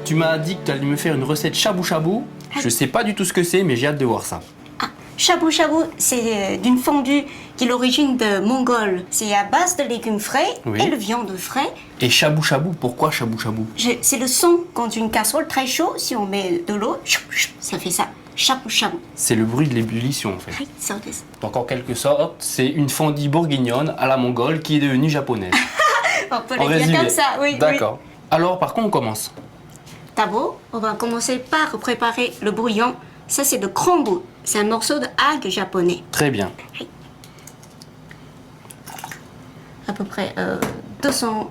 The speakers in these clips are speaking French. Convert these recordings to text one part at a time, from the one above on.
tu m'as dit que tu allais me faire une recette shabu-shabu. Je sais pas du tout ce que c'est, mais j'ai hâte de voir ça. Ah, shabu-shabu, c'est d'une fondue qui est l'origine de mongole. C'est à base de légumes frais et de viande frais. Et shabu-shabu, pourquoi shabu-shabu? C'est le son quand une casserole très chaude, si on met de l'eau, ça fait ça. Shabu-shabu. C'est le bruit de l'ébullition en fait. Oui, ça c'est. Donc en quelque sorte, c'est une fondue bourguignonne à la mongole qui est devenue japonaise. On peut le dire comme ça, oui. D'accord. Oui. Alors par contre, on commence. D'abord, on va commencer par préparer le bouillon. Ça, c'est de crombu. C'est un morceau de algue japonais. Très bien. Oui. À peu près 200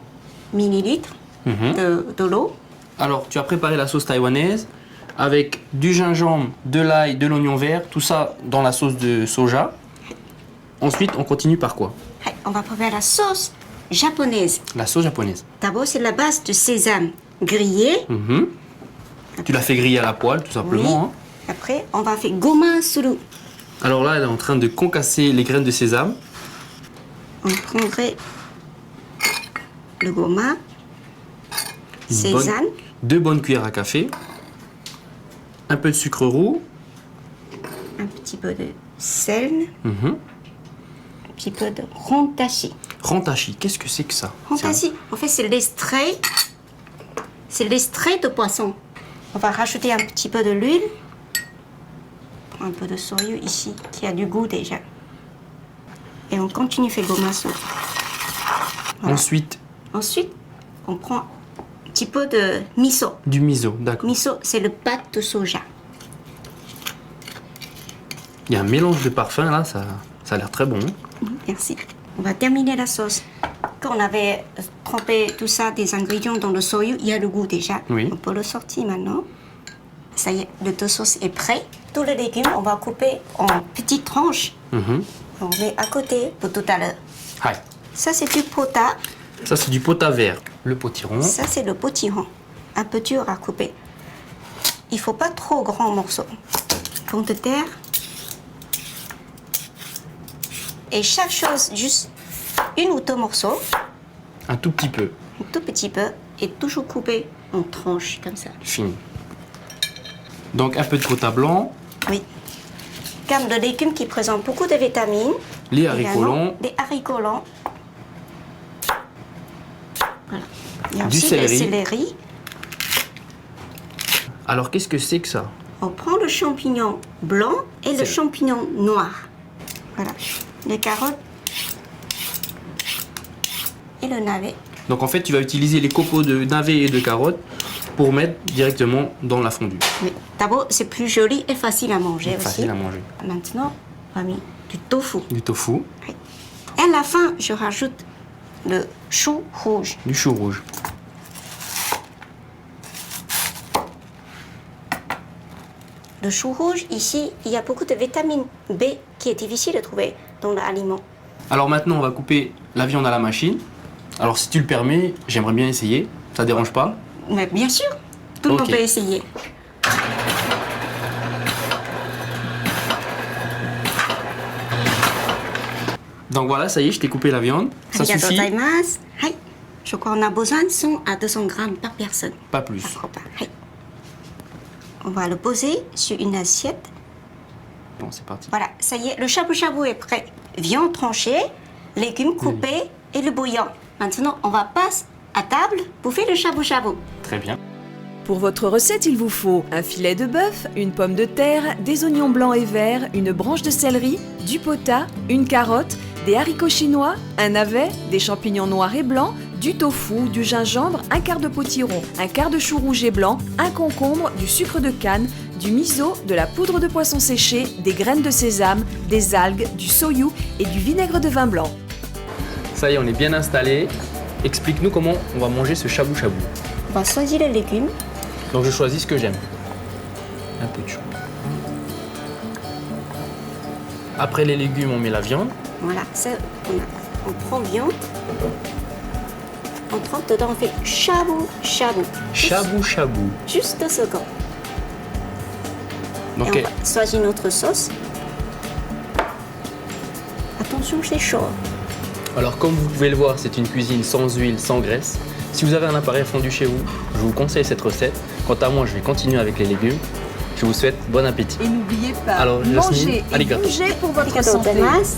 millilitres de l'eau. Alors, tu as préparé la sauce taïwanaise avec du gingembre, de l'ail, de l'oignon vert, tout ça dans la sauce de soja. Ensuite, on continue par quoi? On va préparer la sauce japonaise. La sauce japonaise. D'abord, c'est la base de sésame grillé. Tu l'as fait griller à la poêle, tout simplement. Oui. Hein. Après, on va faire goma suru. Alors là, elle est en train de concasser les graines de sésame. On prendrait le goma, sésame. 2 bonnes cuillères à café. Un peu de sucre roux. Un petit peu de sel. Un petit peu de rontashi. Rontashi, qu'est-ce que c'est que ça? Rontashi, en fait, c'est l'extrait. C'est l'extrait de poisson. On va rajouter un petit peu de l'huile. Un peu de soyu ici, qui a du goût déjà. Et on continue à faire gomasu. Voilà. Ensuite, on prend un petit peu de miso. Du miso, d'accord. Miso, c'est le pâte de soja. Il y a un mélange de parfums là, ça a l'air très bon. Merci. On va terminer la sauce. Quand on avait trempé tout ça, des ingrédients dans le soyu, il y a le goût déjà. Oui. On peut le sortir maintenant. Ça y est, le deux sauce est prêt. Tous les légumes, on va couper en petites tranches. On met à côté pour tout à l'heure. Ça, c'est du pota. Ça, c'est du pota vert. Le potiron. Ça, c'est le potiron. Un peu dur à couper. Il ne faut pas trop grands morceaux. Pomme de terre. Et chaque chose, juste 1 ou 2 morceaux. Un tout petit peu. Un tout petit peu. Et toujours coupé en tranches, comme ça. Fini. Donc un peu de pota blanc. Oui. Gamme de légumes qui présentent beaucoup de vitamines. Les haricots longs. Les haricots longs. Voilà. Il y a Du aussi céleri. le céleri. Alors qu'est-ce que c'est que ça? On prend le champignon blanc et le champignon noir. Voilà. Les carottes et le navet. Donc en fait, tu vas utiliser les copeaux de navet et de carottes pour mettre directement dans la fondue. Oui. D'abord, c'est plus joli et facile à manger aussi. Facile à manger. Maintenant, on va mettre du tofu. Du tofu. Oui. Et à la fin, je rajoute le chou rouge. Du chou rouge. Le chou rouge, ici, il y a beaucoup de vitamine B qui est difficile à trouver dans l'aliment. Alors maintenant, on va couper la viande à la machine. Alors si tu le permets, j'aimerais bien essayer. Ça dérange pas? Mais bien sûr, tout le monde peut essayer. Donc voilà, ça y est, je t'ai coupé la viande. Ça suffit? Je crois qu'on a besoin de 100 à 200 grammes par personne. Pas plus. On va le poser sur une assiette. Bon, c'est parti. Voilà, ça y est, le shabu-shabu est prêt. Viande tranchée, légumes coupés et le bouillon. Maintenant, on va passer à table pour faire le shabu-shabu. Très bien. Pour votre recette, il vous faut un filet de bœuf, une pomme de terre, des oignons blancs et verts, une branche de céleri, du pota, une carotte, des haricots chinois, un navet, des champignons noirs et blancs, du tofu, du gingembre, un quart de potiron, un quart de chou rouge et blanc, un concombre, du sucre de canne, du miso, de la poudre de poisson séché, des graines de sésame, des algues, du soyu et du vinaigre de vin blanc. Ça y est, on est bien installé. Explique-nous comment on va manger ce shabu-shabu. On va choisir les légumes. Donc je choisis ce que j'aime. Un peu de chou. Après les légumes, on met la viande. Voilà, ça, on prend viande. On trempe dedans, on fait shabu-shabu. Shabu-shabu. Juste 2 secondes. Donc, et on va choisir notre sauce. Attention, c'est chaud. alors comme vous pouvez le voir, c'est une cuisine sans huile, sans graisse. Si vous avez un appareil fondu chez vous, je vous conseille cette recette. Quant à moi, je vais continuer avec les légumes. Je vous souhaite bon appétit. Et n'oubliez pas, Alors, mangez Jasmine, et arigato. bougez pour votre Arigato santé. gozaimasu.